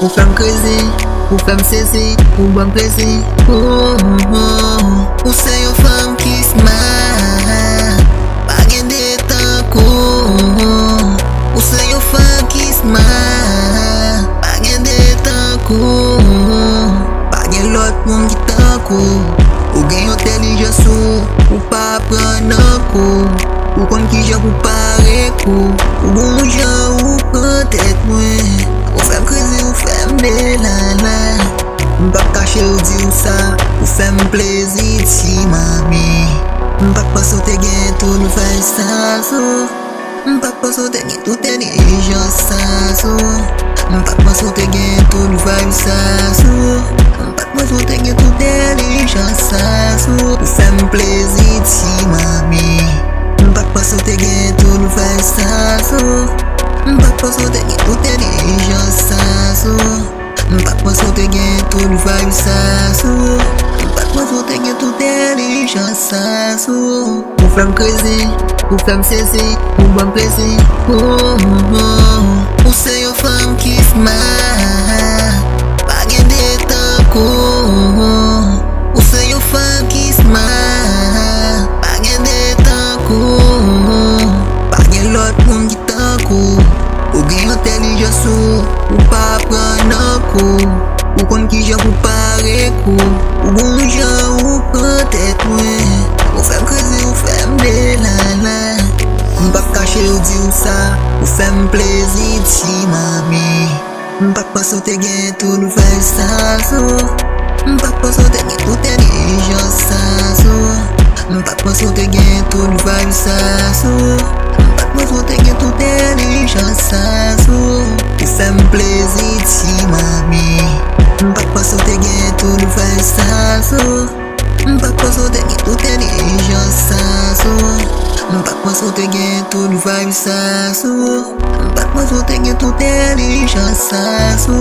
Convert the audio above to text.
Ou fem krezi, ou fem sezi, ou ban plezi. Ou se yo fem ki smile, pa gen de tankou. Ou se yo fem ki smile, pa gen de tankou. Pa gen lot moun ki tankou. Ou gen yon intelijansou, ou pa pran nan kou. Ou kon ki jan pou pare kou. Ou bon jan ou pran tet mwen. Ou fem krezi, ou fem de la. M'pak kache ou di ou sa, ou fem plezi ti mami. M'pak paso te gen tout nou fay sa so. M'pak paso te gen tout intelijans sa so. M'pak paso te gen tout nou fay sa so. M'pak paso te gen tout intelijans sa so. Ou fem plezi ti mami. M'pak paso te gen tout nou fay sa so. M'pak paso te gen tout intelijans sa so. M'pak paso te gen tout nou fay sa so. M'pak paso te gen tout intelijans sa so. Ou fem krezi, ou fem sezi, ou ban plezi. Ou se yo fem ki smile, pa gen de tankou. Ou se yo fem ki smile, pa gen de tankou. Pa gen lot moun ki tankou. Ou gen yon intelijansou, ou pa pran nan kou. Ou kon ki jan pou pare kou. Ou bon jan ou pran tet mwen. Ou fem krezi, ou fem de la. M'pak kache ou di ou sa, ou fem plezi ti mami. M'pak paso te gen tout nou fay sa so. M'pak paso te gen tout intelijans sa so. M'pak paso te gen tout nou fay sa so. M'pak paso te gen tout intelijans sa so. Ou fem plezi ti mami. M'pak paso te gen tout nou fay sa so. M'pak paso te gen tout intelijans sa so. M'pak paso te gen tout nou fay sa so. M'pak paso te gen tout intelijans sa so.